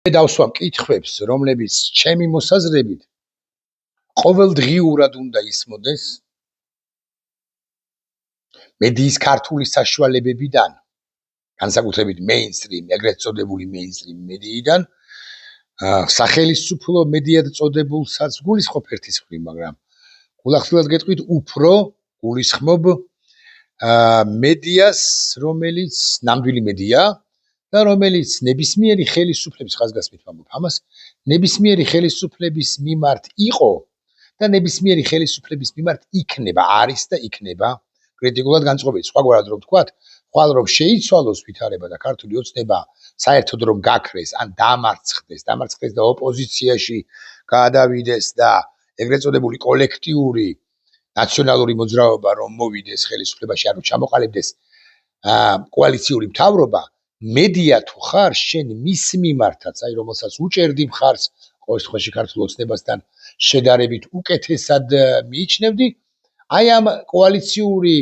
დავსვა მკითხვებს, რომლებიც ჩემი მოსაზრებით ყოველდღიურად უნდა ისმოდეს მედიის ქართული საშუალებებიდან, განსაკუთრებით მეინსტრიმ, ეგრეთ წოდებული მეინსტრიმ მედიიდან, სახელისუფლო მედიად წოდებულსაც გულისხმობ ერთის მხრივ, მაგრამ გულახდილად გეტყვით, უფრო გულისხმობ მედიას, რომელიც ნამდვილი მედია და რომელიც ნებისმიერი ხელისუფლების ხაზგასმით ვამბობ ამას, ნებისმიერი ხელისუფლების მიმართ იყო და ნებისმიერი ხელისუფლების მიმართ იქნება, არის და იქნება კრიტიკულად განწყობილი. სხვაგვარად რომ ვთქვათ, ხვალ რომ შეიცვალოს ვითარება და ქართული ოცნება საერთოდ რომ გაქრეს, ან დამარცხდეს და ოპოზიციაში გადავიდეს და ეგრეთ წოდებული კოლექტიური ნაციონალური მოძრაობა რომ მოვიდეს ხელისუფლებაში, ანუ ჩამოყალიბდეს კოალიციური მთავრობა, მედია თუ ხარ, შენ მის მიმართაც, აი რომელსაც უჭერდი მხარს, ყოველ შემთხვევაში ქართულ ოცნებასთან შედარებით უკეთესად მიიჩნევდი, აი ამ კოალიციური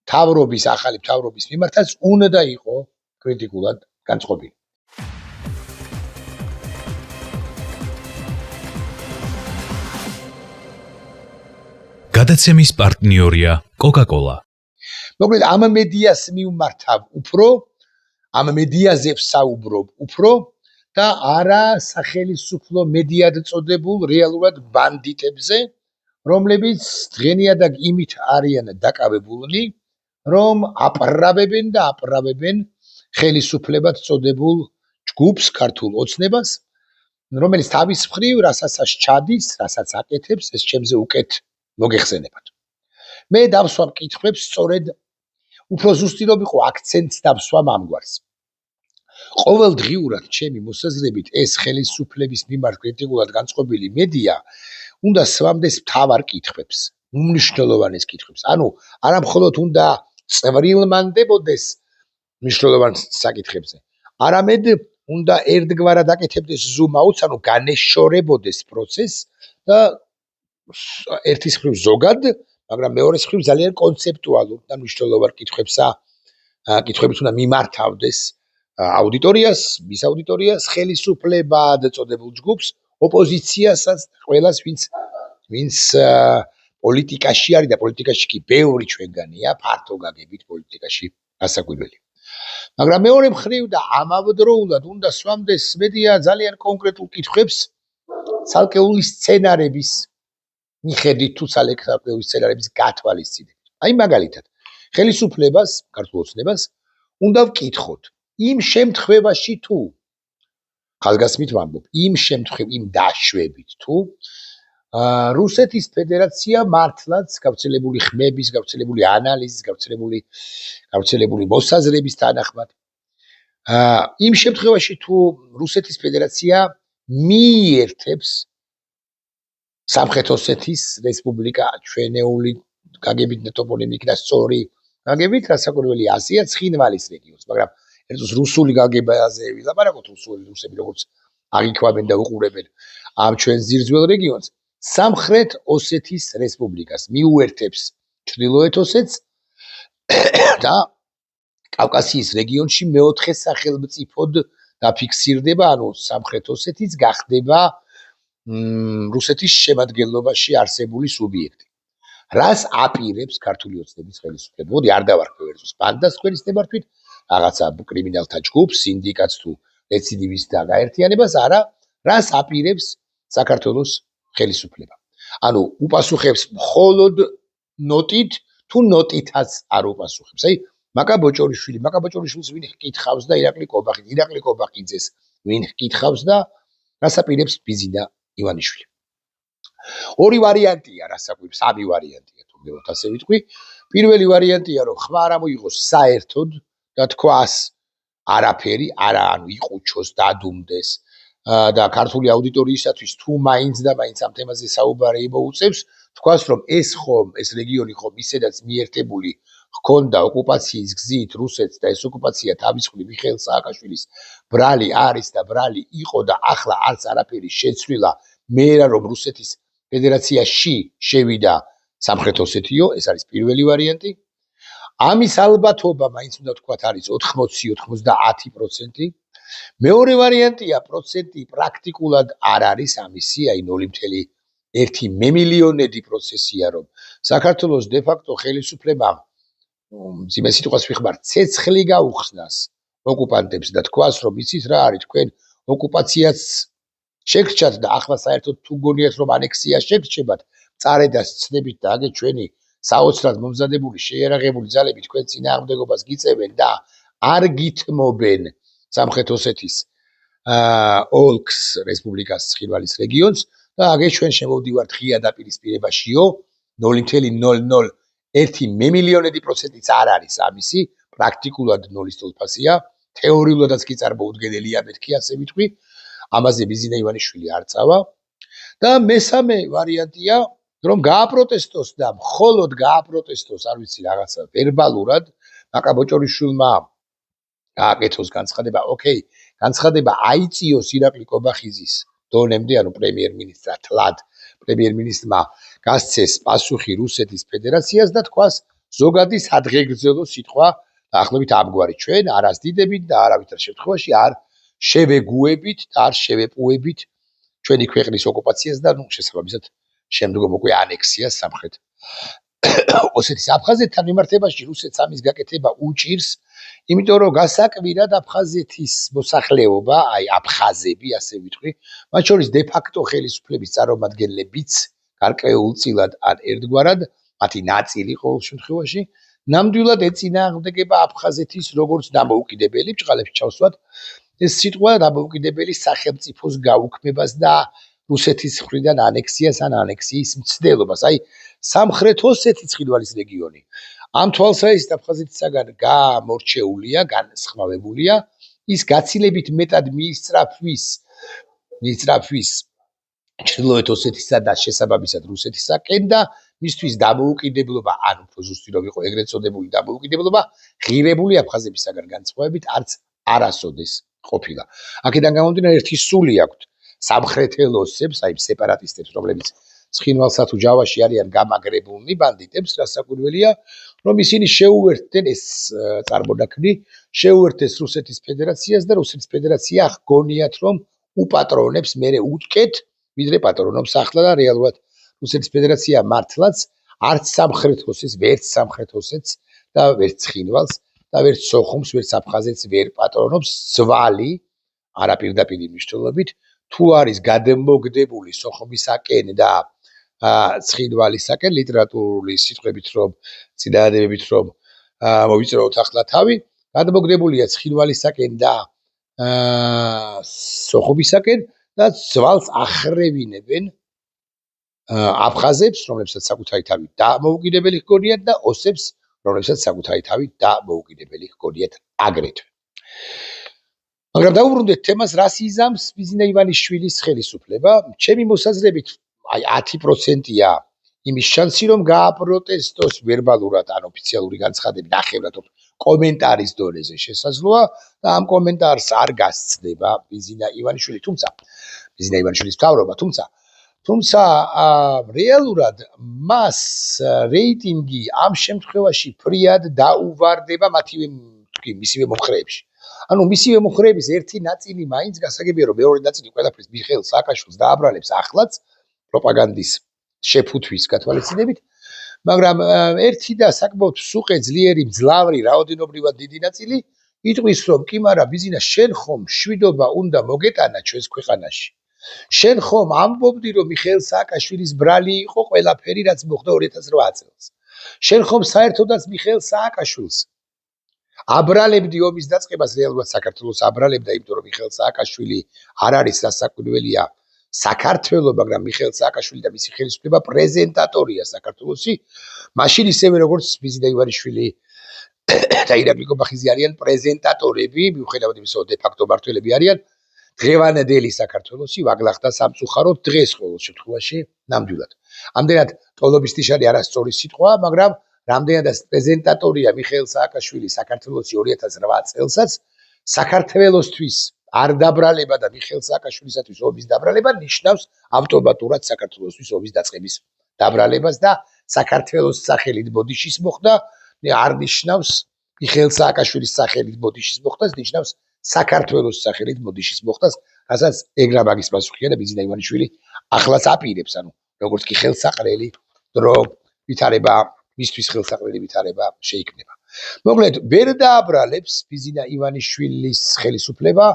მთავრობის, ახალი მთავრობის მიმართაც უნდა იყო კრიტიკულად განწყობილი. გადაცემის პარტნიორია Coca-Cola. მოკლედ ამ მედიას მიმართავ უფრო, ამ მედიაზე ვსაუბრობ უფრო და არა სახელისუფლო მედიად წოდებულ რეალურად ბანდიტებზე, რომლებიც დღენიაдаг იმით არიან დაკავებულნი, რომ აპრავებენ ხელისუფლებად წოდებულ ჯგუფს, ქართულ ოცნებას, რომელიც თავის მხრივ რასაც ჩადის, რასაც აკეთებს, ეს ჩემზე უკეთ მოგეხსენებათ. მე დავსვა მკითხვებს, სწორედ უფრო ზუსტი რომ იყო აქცენტს დავსვამ ამგვარს. ყოველდღიურად ჩემი მოსაზრებით ეს ხელისუფლების მიმართ კრიტიკულად განწყობილი მედია უნდა სვამდეს მთავარ კითხვებს, უმნიშვნელოვანეს კითხვებს. ანუ არა მხოლოდ უნდა წვრილმანდებოდეს მნიშვნელოვან საკითხებზე, არამედ უნდა ერთგვარად აკეთებდეს zoom-out, ანუ განეშორებოდეს პროცესს და ერთის მხრივ ზოგად, მაგრამ მეორეს მხრივ ძალიან კონცეპტუალურ და მნიშვნელოვან კითხვებით უნდა მიმართავდეს აუდიტორიას, მის აუდიტორიას, ხელისუფლებად წოდებულ ჯგუფს, ოპოზიციასაც, ყველას, ვინც პოლიტიკაში არის და პოლიტიკაში კი ბევრი ჩვენგანია, ფართო გაგებით პოლიტიკაში გასაკვირველი. მაგრამ მეორე მხრივ და ამავდროულად უნდა სვამდეს მედია ძალიან კონკრეტულ კითხვებს ცალკეული სცენარების მიხედვით თუ ცალკეული სცენარების გათვალისწინებით. აი მაგალითად, ხელისუფლებას, ქართულ ოცნებას უნდა ვკითხოთ იმ შემთხვევაში თუ ხაზგასმით ვამბობ, იმ დაშვებით თუ რუსეთის ფედერაცია მართლაც გავრცელებული ხმების, გავრცელებული ანალიზის, გავრცელებული მოსაზრების თანახმად, იმ შემთხვევაში თუ რუსეთის ფედერაცია მიერთებს სამხრეთ ოსეთის რესპუბლიკა, ჩვენეული გაგებით და ტოპონიმიკი და სწორი გაგებით, რასაკვირველი აზია ცხინვალის რეგიონს, მაგრამ ერთოს რუსული გაგებაზე ვილაპარაკოთ, რუსები როგორც აღიქვამენ და უყურებენ ამ ჩვენ ზირძველ რეგიონს, სამხრეთ ოსეთის რესპუბლიკას მიუერთებს ჩრდილოეთ ოსეთს და კავკასიის რეგიონში მეოთხე სახელმწიფოდ დაფიქსირდება, ანუ სამხრეთ ოსეთის გახდება რუსეთის შემადგენლობაში არსებული სუბიექტი. რას აპირებს ქართული ოცნების ხელისუფლება? მოდი არ დავარქვევ ერთოს ბანდას თქვენის ნებართვით, რაღაცა კრიმინალთა ჯგუფს, სინდიკატს თუ რეციდივისტთა გაერთიანებას, არა, რას აპირებს საქართველოს ხელისუფლება. ანუ უპასუხებს მხოლოდ ნოტით, თუ ნოტითაც არ უპასუხებს. აი, მაკა ბოჭორიშვილს ვინ ჰკითხავს და ირაკლი კობახიძეს ვინ ჰკითხავს და რას აპირებს ბიზინა ივანიშვილი. ორი ვარიანტია, სამი ვარიანტია, თუ გელოთ ასე ვიტყვი. პირველი ვარიანტია, რომ ხმა არ მოიღოს საერთოდ და თქვას არაფერი, ანუ იყუჩოს, დადუმდეს და ქართული აუდიტორიისათვის თუ მაინც და მაინც ამ თემაზე საუბარი მოუწევს, თქვას რომ ეს რეგიონი ხომ ისედაც მიერთებული ჰქონდა ოკუპაციის გზით რუსეთს და ეს ოკუპაცია თავის მხრივ მიხეილ სააკაშვილის ბრალი არის და ბრალი იყო და ახლა არც არაფერი შეცვლილა, მე რომ რუსეთის ფედერაციაში შევიდა სამხრეთ ოსეთიო, ეს არის პირველი ვარიანტი. ამის ალბათობა მაინც უნდა ვთქვათ არის 80-90%. მეორე ვარიანტია პროცენტი პრაქტიკულად არ არის ამისი, აი 0.1 მემილიონედი პროცესია, რომ საქართველოს დე-ფაქტო ხელისუფლებამ მძიმე სიტყვას ვიხმარ, ცეცხლი გაუხსნას ოკუპანტებს და თქვას, რომ იცით რა არის, თქვენ ოკუპაციაც შეგრჩათ და ახლა საერთოდ თუ გონიათ, რომ ანექსია შეგრჩებათ, წარედას ცნებით და აგე ჩვენი საოცრად მომზადებული შეიარაღებული ძალები თქვენ წინააღმდეგობას გიწევენ და არ გითმობენ სამხრეთ ოსეთის ოლქს, რესპუბლიკას, ცხინვალის რეგიონს და აგე ჩვენ შემოვდივართ ღია დაპირისპირებაშიო 0.001 მემილიონედი პროცენტიც არ არის ამისი, პრაქტიკულად 0-ის თოლფასია, თეორიულადაც კი წარმოუდგენელია, მეთქი ასე ვიტყვი, ამაზე ბიზინა ივანიშვილი არ წავა და მესამე ვარიანტია, რომ გააპროტესტოს და მხოლოდ გააპროტესტოს, არ ვიცი რაღაცა ვერბალურად, მაკა ბოჭორიშვილმა გააკეთოს განცხადება, ოკეი, განცხადება აიწიოს ირაკლი კობახიძის დონემდე, ანუ პრემიერ-მინისტრად თლად პრემიერ-მინისტრმა გასცეს პასუხი რუსეთის ფედერაციას და თქვას ზოგადი სადღეგრძელო სიტყვა დაახლოებით ამგვარი, ჩვენ არ ასდიდებით და არავითარ შემთხვევაში არ შევეგუებით და არ შევეპუებით ჩვენი ქვეყნის ოკუპაციას და ნუ შესაბამისად შემდგომ უკვე ანექსიას სამხრეთ ოსეთის აფხაზეთთან მიმართებაში რუსეთს ამის გაკეთება უჭირს, იმიტომ რომ გასაკვირად აფხაზეთის მოსახლეობა, აი აფხაზები, ასე ვიტყვი, მათ შორის დე-ფაქტო ხელისუფლების წარმომადგენლებიც გარკვეულწილად ან ერთგვარად, მათი ნაწილი ყოველ შემთხვევაში, ნამდვილად ეწინააღმდეგება აფხაზეთის როგორც დამოუკიდებელი, ბჭყალებს ჩავსვათ ეს სიტყვა დამოუკიდებელი სახელმწიფოს გაუქმებას და რუსეთის მხრიდან ანექსიას ან ანექსიის მცდელობას. აი სამხრეთ ოსეთის ცხინვალის რეგიონი ამ თვალსაზრისით აფხაზეთისაგან გამორჩეულია, განსხვავებულია, ის გაცილებით მეტად მიისწრაფვის ჩრდილოეთ ოსეთისა და შესაბამისად რუსეთისაკენ და მისთვის დამოუკიდებლობა, ან უფრო ზუსტი რომ იყო ეგრეთ წოდებული დამოუკიდებლობა, ღირებული აფხაზებისაგან განსხვავებით არც არასოდეს ყოფილა. აქედან გამომდინარე ერთი სული აქვთ სამხრეთელ ოსებს, აი სეპარატისტებს, რომლებიც ცხინვალსა თუ ჯავაში არიან გამაგრებულნი ბანდიტებს, რასაკვირველია, რომ ისინი შეუერთდნენ ეს წარმონაქმნი, შეუერთეს რუსეთის ფედერაციას და რუსეთის ფედერაცია გონიათ, რომ უპატრონებს მერე უტკეთ, ვიდრე პატრონობს ახლა და რეალურად რუსეთის ფედერაცია მართლაც არც სამხრეთ ოსეთს, ვერც სამხრეთ ოსეთს და ვერც ცხინვალს და ვერც სოხუმს, ვერც აფხაზეთს ვერ პატრონობს ძვალი არაპირდაპირი მნიშვნელობით, თუ არის გადმოგდებული სოხუმისაკენ და ცხინვალისაკენ ლიტერატურული სიტყვებით რომ წინადადებებით რომ მოვიწეროთ ახლა თავი, გადმოგდებულია ცხინვალისაკენ და სოხუმისაკენ და ძვალს ახრევინებენ აფხაზებს, რომლებსაც საკუთარი თავი დამოუკიდებელი ჰგონიათ და ოსებს, რომლებსაც საკუთარი თავი დამოუკიდებელი ჰგონიათ აგრეთვე. მაგრამ დავუბრუნდეთ თემას, რას იზამს ბიზინა ივანიშვილის ხელისუფლება. ჩემი მოსაზრებით, აი 10%-ია იმის შანსი, რომ გააპროტესტოს ვერბალურად ან ოფიციალური განცხადებით, ნახევრად კომენტარის დონეზე შესაძლოა და ამ კომენტარს არ გასცდება ბიზინა ივანიშვილი, თუმცა ბიზინა ივანიშვილის მთავრობა, თუმცა რეალურად მას რეიტინგი ამ შემთხვევაში ფრიად დაუვარდება მისივე მომხრეებში. ანუ მისივე მომხრეების ერთი ნაწილი მაინც გასაგებია, რომ მეორე ნაწილი ყველაფრის მიხეილ სააკაშვილს დააბრალებს ახლაც პროპაგანდის შეფუთვის გათვალისწინებით, მაგრამ ერთი და საკმაოდ სუყე ძლიერი მძლავრი რაოდენობრივად დიდი ნაწილი იტყვის, რომ კი მარა ბიზინა შენ ხომ შვიდობა უნდა მოგეტანა ჩვენს ქვეყანაში. შენ ხომ ამბობდი, რომ მიხეილ სააკაშვილის ბრალი იყო ყველაფერი, რაც მოხდა 2008 წელს. შენ ხომ საერთოდაც მიხეილ სააკაშვილს აბრალებდი ომის დაწყებას, რეალურად საქართველოს აბრალებდა, იმიტომ რომ მიხეილ სააკაშვილი არ არის სასაკვირველია საქართველოს, მაგრამ მიხეილ სააკაშვილი და მისი ხელისუფლება პრეზენტატორია საქართველოსი, მაშინ ისევე როგორც ბიზინა ივანიშვილი და ირაკლი კობახიძე არიან პრეზენტატორები, მიუხედავად იმისა, რომ დე-ფაქტო მმართველები არიან, დღევანდელი საქართველოსი ვაგლახდა სამწუხაროდ დღეს ყოველ შემთხვევაში ნამდვილად. ამდენად ტოლობისტიშარი არასწორი სიტყვაა, მაგრამ რამდენადაც პრეზენტატორია მიხეილ სააკაშვილი საქართველოსი 2008 წელსაც საქართველოსთვის არ დაბრალება და მიხეილ სააკაშვილისათვის ომის დაბრალება ნიშნავს ავტომატურად საქართველოსთვის ომის დაწყების დაბრალებას და საქართველოს სახელით ბოდიშის მოხდა არ ნიშნავს მიხეილ სააკაშვილის სახელით ბოდიშის მოხდას, ნიშნავს საქართველოს სახელით მოდიშის მოხდას, რასაც ეგრა მაგის პასუხია და ბიზინა ივანიშვილი ახლაც აპირებს, ანუ როგორც კი ხელსაყრელი დრო ვითარება, მისთვის ხელსაყრელი ვითარება შეიქმნება. მოკლედ, ვერ დააბრალებს ბიზინა ივანიშვილის ხელისუფლება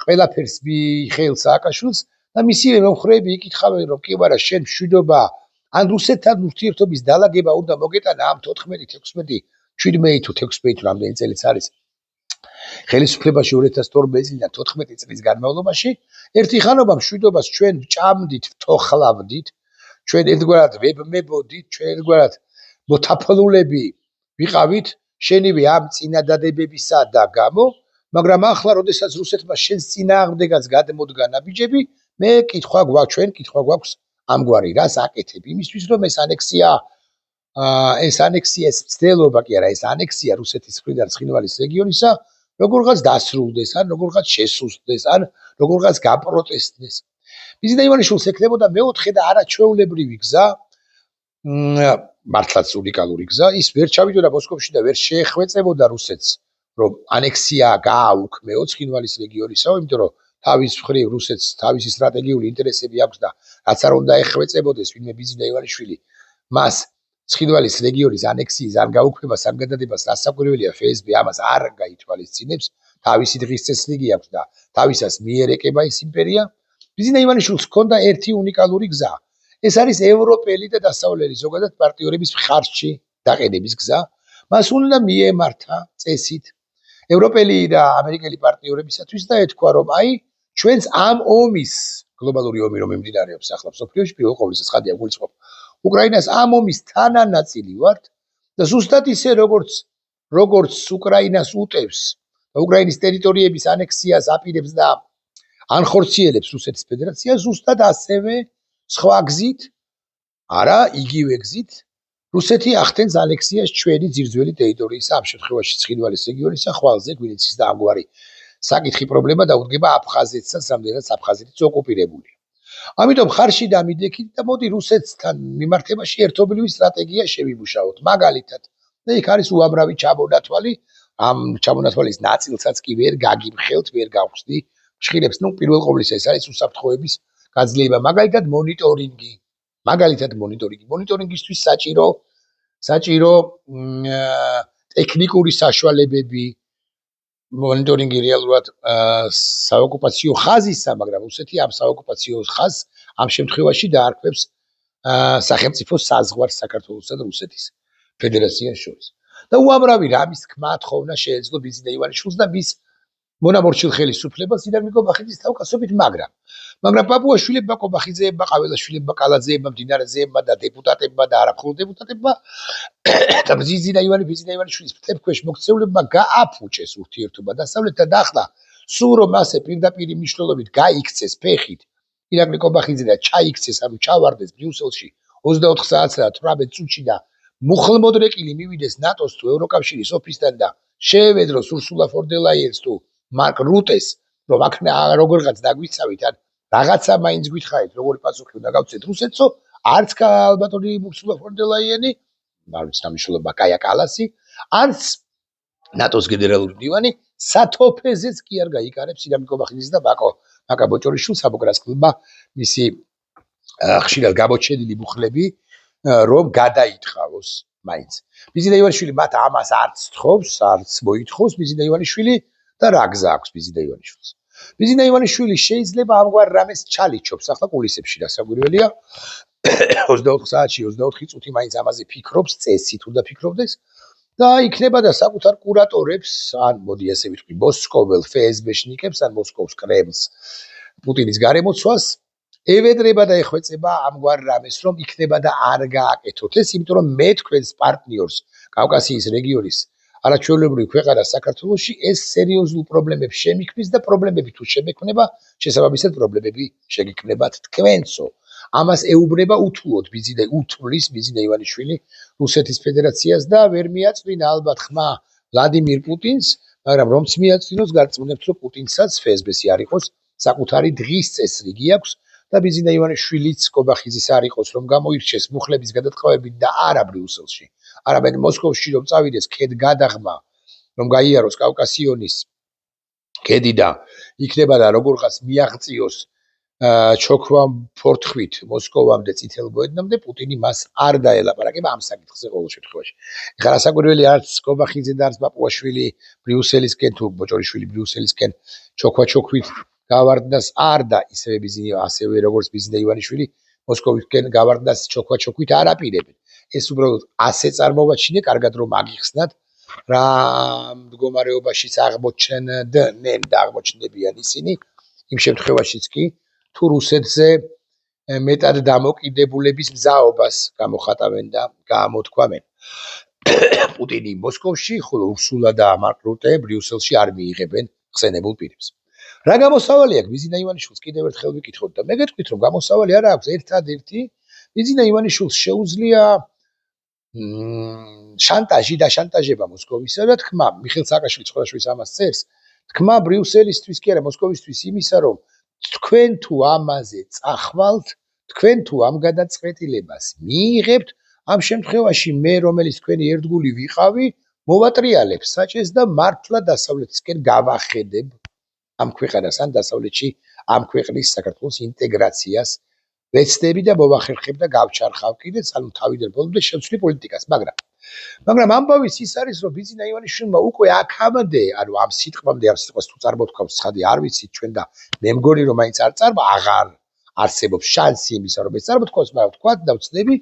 ყველაფერს მიხეილ სააკაშვილს და მისივე მომხრეები იკითხავენ, რომ კი ვარა, შენ მშვიდობა ან რუსეთთან ურთიერთობის დალაგება უნდა მოგეტანა ამ 14, 16, 17 თუ 16 რამდენი წელიც არის ხელისუფლებაში 2012 წლიდან 14 წლის განმავლობაში ერთი ხანობა მშვიდობას ჩვენ ვჭამდით, ვთოხლავდით, ჩვენ ერთგვარად ვებმებოდით, ჩვენ ერთგვარად მოთაფლულები ვიყავით შენივე ამ წინადადებებისა და გამო, მაგრამ ახლა როდესაც რუსეთმა შენს წინააღმდეგაც გადმოდგა ნაბიჯები, ჩვენ კითხვა გვაქვს ამგვარი, რას აკეთებ იმისთვის, რომ ეს მცდელობა კი არა, ეს ანექსია რუსეთის მხრიდან ცხინვალის რეგიონისა როგორღაც დასრულდეს, ან როგორღაც შესუსტდეს, ან როგორღაც გაპროტესტდეს. ბიზინა ივანიშვილს ექნებოდა მეოთხე და არაჩვეულებრივი გზა, მართლაც უნიკალური გზა, ის ვერ ჩავიდოდა მოსკოვში და ვერ შეეხვეწებოდა რუსეთს, რომ ანექსია გააუქმეო ცხინვალის რეგიონისაო, იმიტომ რომ თავის მხრივ რუსეთს თავისი სტრატეგიული ინტერესები აქვს და რაც არ უნდა ეხვეწებოდეს ვინმე ბიზინა ივანიშვილი მას ცხინვალის რეგიონის ანექსიის ან გაუქმებას ან გადადებას რასაკვირველია FSB ამას არ გაითვალისწინებს, თავისი დღის წესრიგი აქვს და თავისას მიერეკება ეს იმპერია. ბიზინა ივანიშვილს ჰქონდა ერთი უნიკალური გზა. ეს არის ევროპელი და დასავლელი ზოგადად პარტნიორების მხარში დაყენების გზა. მას უნდა მიემართა წესით ევროპელი და ამერიკელი პარტნიორებისათვის და ეთქვა, რომ აი ჩვენს ამ ომის გლობალური ომი რომ მიმდინარეობს ახლა მსოფლიოში პირველ ყოვლისა ცხადია გულისხმობ უკრაინას ამ ომის თანანაწილი ვართ და ზუსტად ისე როგორც უკრაინას უტევს და უკრაინის ტერიტორიების ანექსიას აპირებს და ანხორციელებს რუსეთის ფედერაცია, ზუსტად ასევე სხვა გზით, არა იგივე გზით რუსეთი ახდენს ანექსიას ჩვენი ძირძველი ტერიტორიისა, ამ შემთხვევაში ცხინვალის რეგიონისა, ხვალზე, გვინეცის და ამგვარი საკითხი პრობლემა დაუდგება აფხაზეთსაც, რამდენადაც აფხაზეთიც ოკუპირებულია. ამიტომ ხარში დამიდექით და მოდი რუსეთთან მიმართებაში ერთობლივი სტრატეგია შევიმუშაოთ. მაგალითად, და იქ არის უამრავი ჩამონათვალი, ამ ჩამონათვალის ნაწილსაც კი ვერ გაგიმხელთ, ვერ გავხსნი. შეხილებს, პირველ ყოვლისა ეს არის უსაფრთხოების გაძლიერება, მაგალითად მონიტორინგი. მონიტორინგისთვის საჭირო ტექნიკური საშუალებები, მონიტორინგი რეალურად საოკუპაციო ხაზისა, მაგრამ რუსეთი ამ საოკუპაციო ხაზს ამ შემთხვევაში დაარქვებს სახელმწიფო საზღვარს საქართველოსა და რუსეთის ფედერაციას შორის. და უამრავი რამის თქმა თხოვნა შეეძლო ბიზინა ივანიშვილს და მის მონამორჩილ ხელისუფლებას ირაკლი კობახიძის თავკაცობით, მაგრამ პაპუაშვილებმა, კობახიძეებმა, ყაველაშვილებმა, კალაძეებმა, მდინარეძეებმა და დეპუტატებმა და არამხოლოდ დეპუტატებმა და ბიზინა ივანიშვილის მთლქვეშ მოქცეულებმა გააფუჭეს ურთიერთობა დასავლეთთან და ახლა სულ რომ მასე პირდაპირი მნიშვნელობით გაიქცეს ფეხით ირაკლი კობახიძე და ჩაიქცეს, ანუ ჩავარდეს ბრიუსელში 24 საათსა და 18 წუთში და მუხლმოდრეკილი მივიდეს ნატოს თუ ევროკავშირის ოფისთან და შეევედროს ურსულა ფონ დერ ლაიენს თუ მარკ რუტეს, რომ აქ როგორღაც დაგვიცავით, ან რაღაცა მაინც გითხარით, როგორი პასუხი უნდა გავცეთ რუსეთსო, არც ალბათონი ურსულა ფონ დერ ლაიენი, არის სამშობლოება კაია კალასი, არც ნატოს გენერალური მდივანი სათოფეზეც კი არ გაიკარებს ირაკლი კობახიძის და მაკა ბოჭორიშვილს აბოკრასკილმა მისი ხშირად გამოჩენილი მუხლები რომ გადაითხოვოს მაინც. ბიზინა ივანიშვილი მათ ამას არც თხოვს, არც მოითხოვს ბიზინა ივანიშვილი და რა გზა აქვს ბიზინა ივანიშვილს. ბიზინა ივანიშვილი შეიძლება ამგვარ რამეს ჩალიჩობს ახლა კულისებში, რასაკვირველია. 24 საათში 24 წუთი მაინც ამაზე ფიქრობს, წესით უნდა ფიქრობდეს და იქნება და საკუთარ კურატორებს, ან მოდი ასე ვიტყვი, მოსკოველ FSB-შნიკებს, ან მოსკოვს კრემლს, პუტინის გარემოცვას ევედრება და ეხვეწება ამგვარ რამეს, რომ იქნება და არ გააკეთოთ ეს, იმიტომ რომ მე თქვენს პარტნიორს კავკასიის რეგიონის არაჩვეულებრივი ქვეყანა საქართველოში ეს სერიოზულ პრობლემებს შემიქმნის და პრობლემები თუ შემექმნება, შესაბამისად პრობლემები შეგიქმნებათ თქვენცო. ამას ეუბნება უთუოდ უთვლის ბიზინა ივანიშვილი რუსეთის ფედერაციას და ვერ მიაწვინა ალბათ ხმა ვლადიმირ პუტინს, მაგრამ რომც მიაწვინოს, გარწმუნებთ, რომ პუტინსაც FSB-ი არ იყოს, საკუთარი დღის წესრიგი აქვს და ბიზინა ივანიშვილიც კობახიძის არ იყოს, რომ გამოირჩეს მუხლების გადატყვევებით და არა ბრიუსელში, არამედ მოსკოვში რომ წავიდეს ქედგადაღმა, რომ გაიაროს კავკასიონის ქედი და იქნება და როგორღაც მიაღწიოს ჩოქვა ფორთხვით მოსკოვამდე წითელ გვერდამდე პუტინი მას არ დაელაპარაკება ამ საკითხზე ყოველ შემთხვევაში. ეხლა რასაკვირველი არც კობახიძე და არც პაპუაშვილი ბრიუსელისკენ თუ ბოჭორიშვილი ბრიუსელისკენ ჩოქვით გავარდნას არ და ისევე ასევე როგორც ბიზნე ივანიშვილი მოსკოვისკენ გავარდნას ჩოქვით არ აპირებენ. ეს უბრალოდ ასე წარმოაჩინე, კარგად რომ აგიხსნათ რა მდგომარეობაშიც აღმოჩნდნენ და აღმოჩნდებიან ისინი იმ შემთხვევაშიც კი თუ რუსეთზე მეტად დამოკიდებულების მზაობას გამოხატავენ და გამოთქვამენ. პუტინი მოსკოვში, ხოლო ურსულა და მარკ რუტე ბრიუსელში არ მიიღებენ ხსენებულ პირებს. რა გამოსავალი აქვს ბიზნა ივანიშვილს კიდევ ერთხელ ვიკითხოთ და მე გეტყვით რომ გამოსავალი არა აქვს ერთადერთი ბიზნა ივანიშვილს შეუძლია შანტაჟი და შანტაჟება მოსკოვისა და თქმა მიხეილ სააკაშვილის სხვადასხვის ამას წერს თქმა ბრიუსელისთვის კი არა მოსკოვისთვის იმისა რომ თქვენ თუ ამაზე წახვალთ თქვენ თუ ამ გადაწყვეტილებას მიიღებთ ამ შემთხვევაში მე რომელიც თქვენი ერთგული ვიყავი მოვატრიალებ საჭეს და მართლა დასავლეთისკენ გავახედებ ამ ქვეყანას ან დასავლეთში ამ ქვეყნის საქართველოს ინტეგრაციას ვეცდები და მოვახერხებ და გავჩარხავ კიდეც ანუ თავიდან ბოლომდე შევცვლი პოლიტიკას მაგრამ ამბავის ის არის რომ ბიზნა ივანიშვილმა უკვე აქამდე ანუ ამ სიტყვას თუ წარმოთქვამს ცხადი არ ვიცით ჩვენ და მე მგონი რომ მაინც არ წარბა აღარ არსებობს შანსი იმისა რომ ეს წარმოთქვას მაგრამ თქვა და ვწდები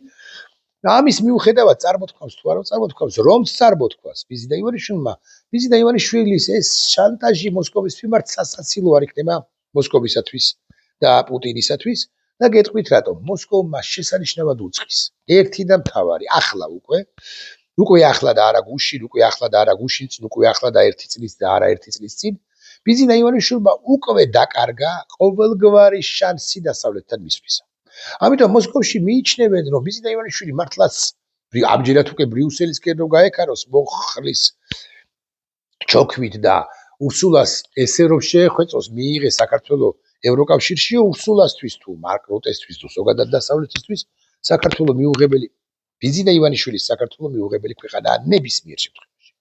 ამის მიუხედავად წარმოთქვამს თუ არა წარმოთქვამს რომც წარმოთქვას ბიზნა ივანიშვილის ეს შანტაჟი მოსკოვის მიმართ სასაცილო არ იქნება მოსკოვისათვის და პუტინისათვის და გეტყვით რატომ მოსკოვმა შესანიშნავად უწყის ერთი და მთავარი ახლა უკვე ახლა და არა გუშინ უკვე ახლა და არა გუშინ წინ უკვე ახლა და ერთი წლის და არა ერთი წლის წინ ბიზნა ივანიშვილმა უკვე დაკარგა ყოველგვარი შანსი დასავლეთთან მისვლისა ამიტომ მოსკოვში მიიჩნევენ რომ ბიზნა ივანიშვილი მართლაც ამჯერად უკვე ბრიუსელისკენ რომ გაეკაროს მოხლის ჩოქვით და ურსულას ესე რომ შეეხვეწოს მიიღეს საქართველოს ევროკავშირში ურსულასთვის თუ მარკ რუტესთვის თუ ზოგადად დასავლეთისთვის საქართველოს მიუღებელი ბიზნა ივანიშვილის საქართველოს მიუღებელი ქვეყანა ნებისმიერ შემთხვევაში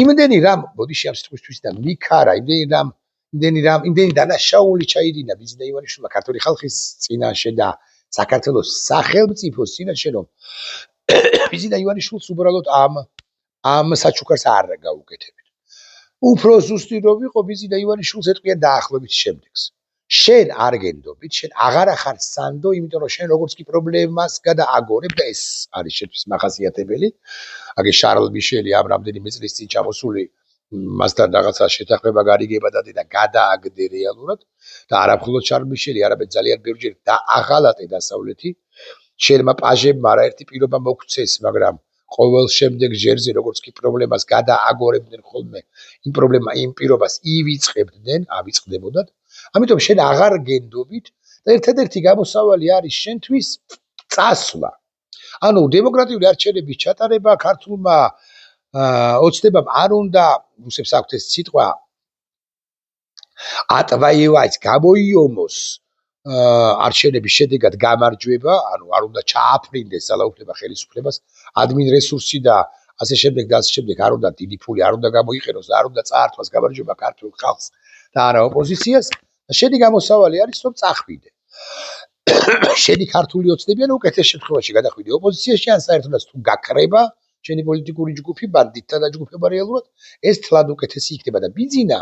იმდენი რამ ბოდიში ამ სიტყვისთვის და მიქარა იმდენი დანაშაული ჩაიდინა ბიზნა ივანიშვილმა ქართული ხალხის წინაშე და საქართველოს სახელმწიფოს წინაშე რომ ბიზნა ივანიშვილს უბრალოდ ამ საჩუქარს არ გაუკეთებენ უფრო ზუსტი რომ ვიყო ბიზნა ივანიშვილს ეტყვიან დაახლოებით შემდეგს შენ არ გენდობით, შენ აღარ ახარ სანდო, იმიტომ რომ შენ როგორც კი პრობლემას გადააგორებ და ეს არის შენთვის მახასიათებელი. აგე შარლ მიშელი ამ რამდენიმე წლის წინ ჩამოსული მასთან რაღაცა შეთანხმება გარიგება და გადააგდე რეალურად და არა მხოლოდ შარლ მიშელი, არამედ ძალიან ბევრჯერ დააღალატე დასავლეთი. შენმა პაჟებმა არაერთი პირობა მოგცეს, მაგრამ ყოველ შემდეგ ჯერზე როგორც კი პრობლემას გადააგორებდნენ ხოლმე, იმ პირობას ავიწყდებოდათ. ამიტომ შენ აღარ გენდობით და ერთადერთი გამოსავალი არის შენთვის წასვლა. ანუ დემოკრატიული არჩევნების ჩატარება ქართულმა ოცნებამ არ უნდა რუსებს აქვთ ეს სიტყვა ატვაევაც გამოიომოს არჩევნების შედეგად გამარჯვება, ანუ არ უნდა ჩააფრინდეს ძალაუფლება ხელისუფლებას, ადმინ რესურსი და ასე შემდეგ და ასე შემდეგ არ უნდა დიდი ფული არ უნდა გამოიყენოს და არ უნდა წაართვას გამარჯვება ქართულ ხალხს და არა ოპოზიციას. შენი გამოსავალი არის რომ წახვიდე. შენი ქართული ოცნები ან უკეთეს შემთხვევაში გადახვიდე ოპოზიციაში ან საერთოდაც თუ გაქრება შენი პოლიტიკური ჯგუფი ბანდიტთა დაჯგუფება რეალურად ეს თლად უკეთესი იქნება და ბიზნა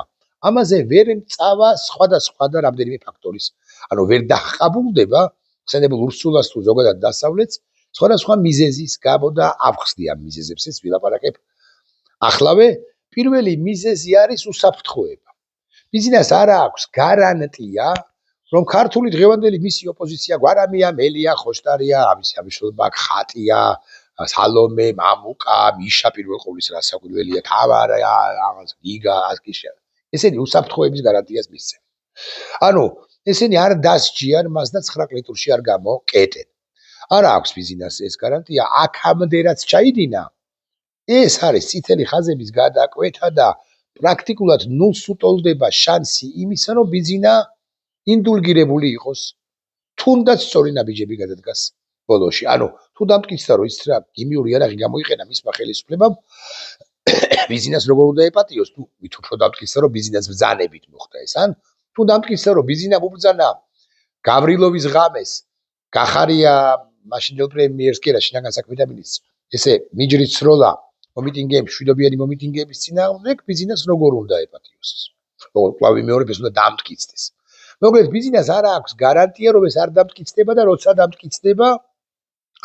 ამაზე ვერ წავა სხვადასხვა და რამდენიმე ფაქტორის. ანუ ვერ დახაბულდება ხსენებულ ურსულას თუ ზოგადად დასავლეთს სხვადასხვა მიზეზის გამო და ავხსნი ამ მიზეზებს ეს ვილაპარაკებ. ახლავე პირველი მიზეზი არის უსაფრთხოება. ბიზნეს არ აქვს გარანტია რომ ქართული დღევანდელი მისი ოპოზიცია გვარამია, მელია, ხოშტარია, ამიშობა, ხატია, სალომე, მამუკა, მიშა პირველ ყოვლისა რასაკვირველია, თამარა, რაღაც გიგა, ასკიშა. ესენი უსაფრთხოების გარანტიას მისცემენ. ანუ ესენი არ დასჯიან მას და 9 კლიტრში არ გამოკეტენ. არ აქვს ბიზნეს ეს გარანტია, აქამდე რაც ჩაიდინა, ეს არის წითელი ხაზების გადაკვეთა და პრაქტიკულად ნულს უტოლდება შანსი იმისა, რომ ბიზნა ინდულგირებული იყოს, თუნდაც სწორი ნაბიჯები გადადგას ბოლოში. ანუ თუ დამტკიცდა, რომ ის რა გიმიური არაღი გამოიყენა მისმა ხელისუფლებამ ბიზნესს როგორ უნდა ეპატიოს, თუ მით უფრო დამტკიცდა, რომ ბიზნესს ბრძანებით მოხდა ეს, ან თუ დამტკიცდა, რომ ბიზნესს უბრძანა გავრილოვის ღამეს, გახარია მაშინდელ პრემიერს კი არა, შინაგან საქმეთა მინისტრს, ესე მიჯრით სროლა მომიტინგეებში, მშვიდობიანი მომიტინგეების წინააღმდეგ, ბიზნესს როგორ უნდა ეპატიოს ეს. კვლავ ვიმეორებ, ეს უნდა დამტკიცდეს. მოკლედ ბიზნესს არ აქვს გარანტია, რომ ეს არ დამტკიცდება და როცა დამტკიცდება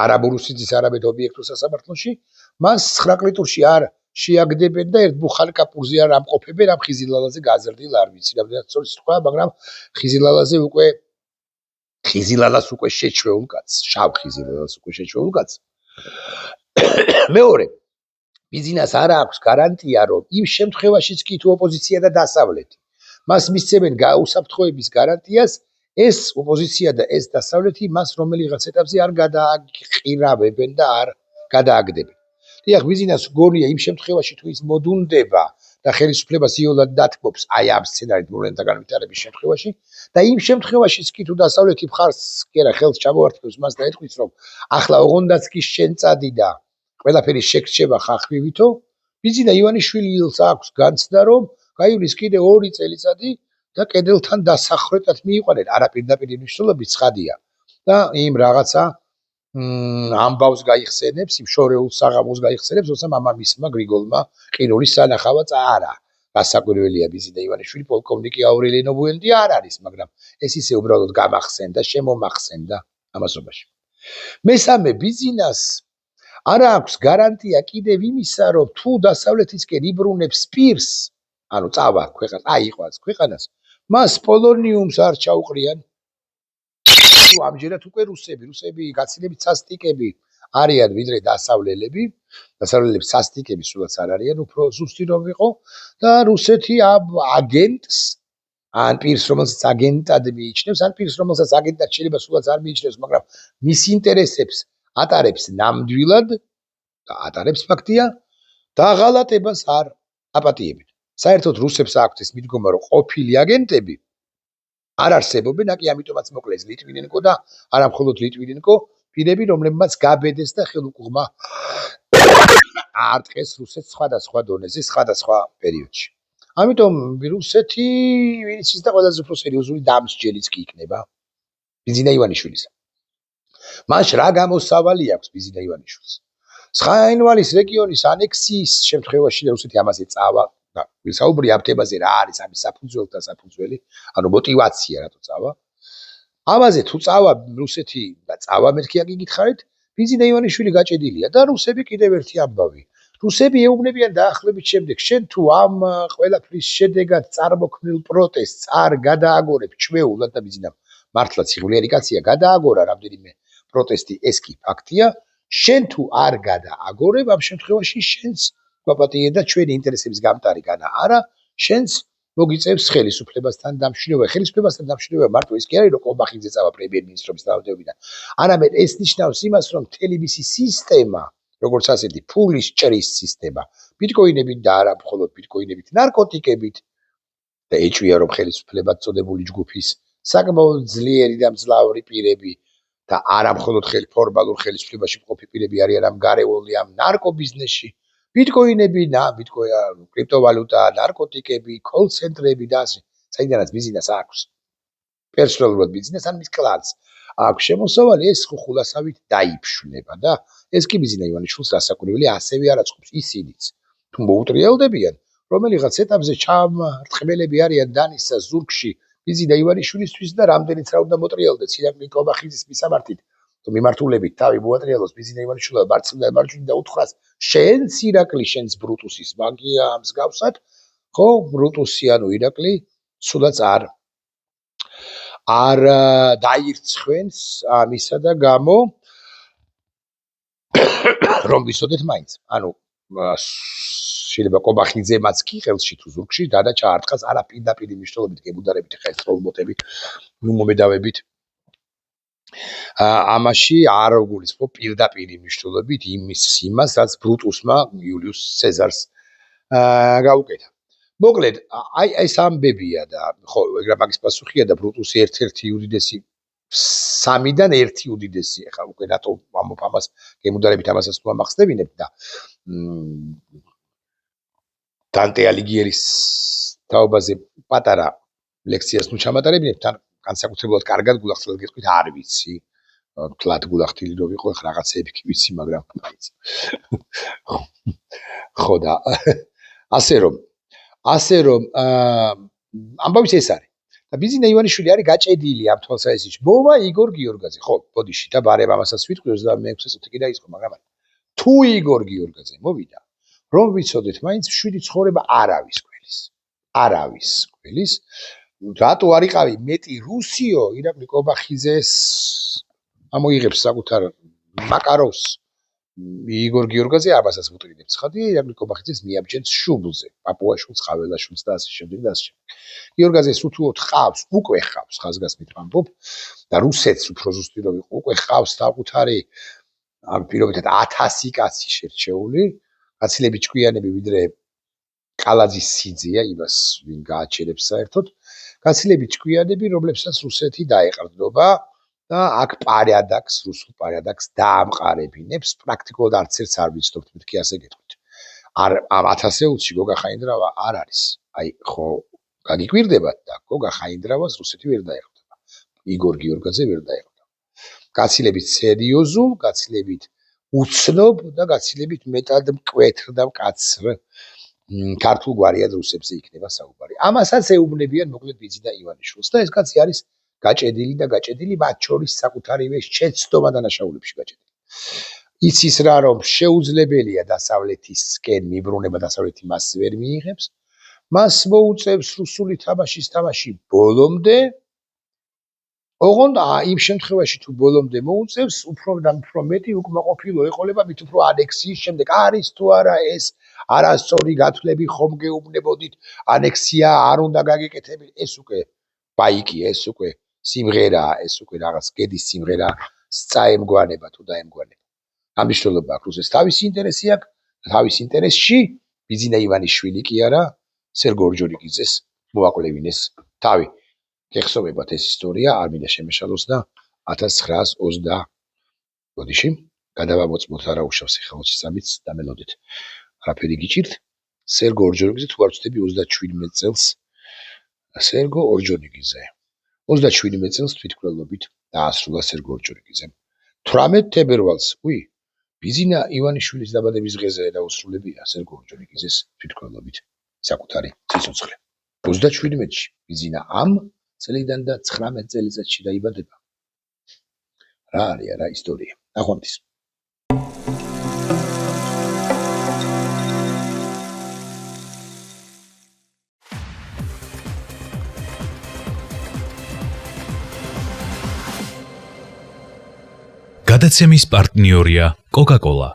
არაბულ სიძის არაბეთ ობიექტურ სასამართლოში, მას 9 ყლიტურში არ შეაგდებენ და ერთბუხარ კაპურზე არ ამყოფებენ ამ ხიზილალაზე გაზრდილ არ ვიცი, რამდენად სწორი სიტყვა, მაგრამ ხიზილალას უკვე შეჩვეულ კაცს, შავ ხიზილალას უკვე შეჩვეულ კაცს. მეორე, ბიზნესს არ აქვს გარანტია, რომ იმ შემთხვევაშიც კი თუ ოპოზიცია და დასავლეთი მას მისცემენ უსაფრთხოების გარანტიას, ეს ოპოზიცია და ეს დასავლეთი მას რომელიღაც ეტაპზე არ გადააყირავებენ და არ გადააგდებენ. დიახ, ბიზნესს გონია იმ შემთხვევაში თუ ის მოდუნდება და ხელისუფლებას იოლად დათმობს აი ამ სცენარით მოვლენათა განვითარების შემთხვევაში და იმ შემთხვევაშიც კი თუ დასავლეთი მხარს კი არა ხელს ჩამოართმევს მას და ეთქვის, რომ ახლა ოღონდაც კი შენ წადი და ყველაფერი შეგრჩება ხახმივითო, ბიზნა ივანიშვილის აქვს განცდა, რომ გაივლის კიდე 2 წელიწადი და კედელთან დასახრეტად მიიყვანენ, არა პირდაპირ მნიშვნელობით ცხადია და იმ რაღაცა ამბავს გაიხსენებს, იმ შორეულ საღამოს გაიხსენებს, როცა მამამისმა გრიგოლმა ყინულის სანახავაც არა. გასაკვირველია, ბიზნა ივანიშვილი პოლკოვნიკი აურელიანო ბუენდი არ არის, მაგრამ ეს ისე უბრალოდ გამახსენდა, შემომახსენდა ამასობაში. მესამე, ბიზნესს არ აქვს გარანტია კიდევ იმისა, რომ თუ დასავლეთისკენ იბრუნებს პირს, ანუ წავა ქვეყანას, აიყვანს ქვეყანას, მას პოლონიუმს არ ჩაუყრიან. ამჯერად უკვე რუსები გაცილებით სასტიკები არიან ვიდრე დასავლელები, დასავლელებს სასტიკები სულაც არ არიან, უფრო ზუსტი რომ ვიყო და რუსეთი აგენტს, ან პირს რომელსაც აგენტად მიიჩნევს, ან პირს რომელსაც აგენტად შეიძლება სულაც არ მიიჩნევს, მაგრამ მის ინტერესებს ატარებს ნამდვილად და ატარებს ფაქტია და ღალატებას არ აპატიებენ. საერთოდ რუსებს აქვთ ეს მიდგომა, რომ ყოფილი აგენტები არ არსებობენ, აკი ამიტომაც მოკლეს ლიტვინენკო და არა მხოლოდ ლიტვინენკო, პირები, რომლებმაც გაბედეს და ხელუყუღმა აარტყეს რუსეთს სხვადასხვა დონეზე, სხვადასხვა პერიოდში. ამიტომ რუსეთი ვინც ის და ყველაზე უფრო სერიოზული დამსჯელიც კი იქნება ბიზნა ივანიშვილის. მას რა გამოსავალი აქვს ბიზნა ივანიშვილს? ცხაინვალის რეგიონის ანექსიის შემთხვევაში რუსეთი ამაზე წავა და ვისაუბრი ამ თემაზე რა არის ამის საფუძველი და საფუძველი, ანუ мотиваცია რატო წავა. ამაზე თუ წავა რუსეთი და წავა მეთქი აგიგითხარით, ბიზნა ივანიშვილი გაჭედილია და რუსები კიდევ ერთი ამბავი. რუსები ეუბნებიან დაახლოებით შემდეგ, შენ თუ ამ ყველაფრის შედეგად წარმოქმნილ პროტესტს არ გადააგორებ ჩვეულად და ბიზნამ მართლა ციხვლიანი კაცია, გადააგორა რამდენიმე პროტესტი, ეს კი ფაქტია, შენ თუ არ გადააგორებ, ამ შემთხვევაში შენს გვაპატიე და ჩვენი ინტერესების გამტარი განა არა, შენს მოგიწევს ხელისუფლებასთან დამშვიდობა. ხელისუფლებასთან დამშვიდობა მარტო ის კი არის, რომ ყობახიძე წავა პრემიერ-მინისტრობის თანამდებობიდან. არამედ ეს ნიშნავს იმას, რომ მთელი მისი სისტემა, როგორც ასეთი ფულის ჭრის სისტემა, ბიტკოინებით და არა მხოლოდ ბიტკოინებით, ნარკოტიკებით და ეჭვია, რომ ხელისუფლებად წოდებული ჯგუფის საკმაოდ ძლიერი და მძლავრი პირები და არა მხოლოდ ფორმალურ ხელისუფლებაში მყოფი პირები არიან ამ გარეული ამ ნარკობიზნესში. ბიტკოინები, კრიპტოვალუტა, ნარკოტიკები, კოლ-ცენტრები და ასე, საიდანაც ბიზნეს აქვს. პერსონალურად ბიზნეს ან მის კლანს აქვს შემოსავალი, ეს ხუხულასავით დაიფშვნება და ეს კი ბიზნა ივანიშვილს რასაკვირველია ასევე არ აწყობს ისინიც. თუ მოუტრიალდებიან, რომელიღაც ეტაპზე ჩამრტყმელები არიან დანისა ზურგში ბიზნა ივანიშვილისთვის და რამდენიც რა უნდა მოტრიალდეს ირაკლი კობახიძის მისამართით. თუ მიმართულებით თავი მოატრიალოს ბიზნა ივანიშვილმა მარჯვნიდან და უთხრას შენს ირაკლი, შენს ბრუტუსის მაგია მსგავსად, ხო, ბრუტუსი ანუ ირაკლი სულაც არ დაირცხვენს ამისა და გამო რომ ვიცოდეთ მაინც. ანუ შეიძლება კობახიძემაც კი ხელში თუ ზურგში დადა ჩაარტყას არა პირდაპირ მნიშვნელობით გებუდარებით ხა ეს როლმოტები მომედავებით ამაში არ გულისხმობ პირდაპირ მნიშვნელობით იმას რაც ბრუტუსმა იულიუს სეზარს გაუკეთა. მოკლედ, აი ეს ამბებია და ხო, ეგრე მაგის პასუხია და ბრუტუსი ერთ-ერთი უდიდესი 3-დან 1 უდიდესი, ხა უკვე რატო ამას გემუდარებით ამასაც თუ ამახსნებინებ და დანტე ალიგიერის თაობაზე პატარა ლექციას ნუ ჩამატარებინებ, თან განსაკუთრებულად კარგად გულახდილ გეტყვით, არ ვიცი. თლად გულახდილი რო ვიყო, ხა რაღაცეები კი ვიცი, მაგრამ მაინც. ხო და ასე რომ ამბავიც ეს არის. და ბიზინა ივანიშვილი არის გაჭედილი ამ თვალსაზრისით. მოვა იგორ გიორგაძე. ხო, ბოდიში და ბარებ ამასაც ვიტყვი 26 წუთი კი დაიწყო, მაგრამ თუ იგორ გიორგაძე მოვიდა, რომ ვიცოდეთ, მაინც 7 ცხოვრება არავის კველის. რატო არ იყავი მეტი რუსიო ირაკლი კობახიძეს ამოიღებს საკუთარ მაკაროვს იგორ გიორგაძე ამასაც ვუტრინებ ცხადი ირაკლი კობახიძეს მიაბჯენს შუბლზე პაპუაშვილს ყაველაშვილს და ასე შემდეგ და ასე შემდეგ გიორგაძეს უთუოდ ხავს უკვე ხავს ხაზგასმით ვამბობ და რუსეთს უფრო ზუსტი რომ იყო უკვე ხავს საკუთარი ამ პირობითად 1000 კაცი შერჩეული კაცილები ჭკვიანები ვიდრე კალაძის სიძეა იმას ვინ გააჩერებს საერთოდ კაცილები ჭკვიანები რომლებსაც რუსეთი დაეყრდნობა და აქ პარადაქს რუსულ პარადაქს დაამყარებინებს პრაქტიკულად არც ერთს არ ვიცნობთ მეთქი ასე გეტყვით არ ამ 1000-ელში გოგა ხაინდრავა არ არის აი ხო გაგიკვირდებათ და გოგა ხაინდრავას რუსეთი ვერ დაეყრდნობა იგორ გიორგაძე ვერ დაეყრდნობა კაცილებით სერიოზულ კაცილებით უცნობ და კაცილებით მეტად მკვეთრ და მკაცრ ქართულ გვარიად რუსებზე იქნება საუბარი. ამასაც ეუბნებიან მოკლედ ბიზინა ივანიშვილს და ეს კაცი არის გაჭედილი მათ შორის საკუთარივე შეცდომა დანაშაულებში გაჭედილი. იცის რა რომ შეუძლებელია დასავლეთისკენ მიბრუნება დასავლეთი მას ვერ მიიღებს. მას მოუწევს რუსული თამაშის თამაში ბოლომდე. ოღონდ იმ შემთხვევაში თუ ბოლომდე მოუწევს, უფრო და უფრო მეტი უკმაყოფილო ეყოლება მით უფრო ანექსიის შემდეგ არის თუ არა ეს არასწორი გათვლები ხომ გეუბნებოდით ანექსია არ უნდა გაგეკეთებინა ეს უკვე ბაიკია ეს უკვე სიმღერაა ეს უკვე რაღაც გედის სიმღერა სწაემგვანება თუ დაემგვანება ამ მნიშვნელობა აქვს ეს თავისი ინტერესი აქვს თავის ინტერესში ბიზინა ივანიშვილი კი არა სერგო ორჯონიკიძეს მოაკვლევინეს თავი გეხსოვებათ ეს ისტორია არ მინდა შემეშალოს და 1920 ბოდიში გადავამოწმოთ არა უშავს ეხლა 23-ს დამელოდეთ არაფერი გიჭირთ სერგო ორჯონიკიძე თუ არ ვცდები 37 წელს სერგო ორჯონიკიძე 37 წელს თვითმკვლელობით დაასრულა სერგო ორჯონიკიძემ 18 თებერვალს ბიზინა ივანიშვილის დაბადების დღეზე დაუსრულებია სერგო ორჯონიკიძეს თვითმკვლელობით საკუთარი სიცოცხლე 37-ში ბიზინა ამ წლიდან და 19 წელიწადში დაიბადება რა არის რა ისტორია ნახვამდის გადაცემის პარტნიორია კოკა-კოლა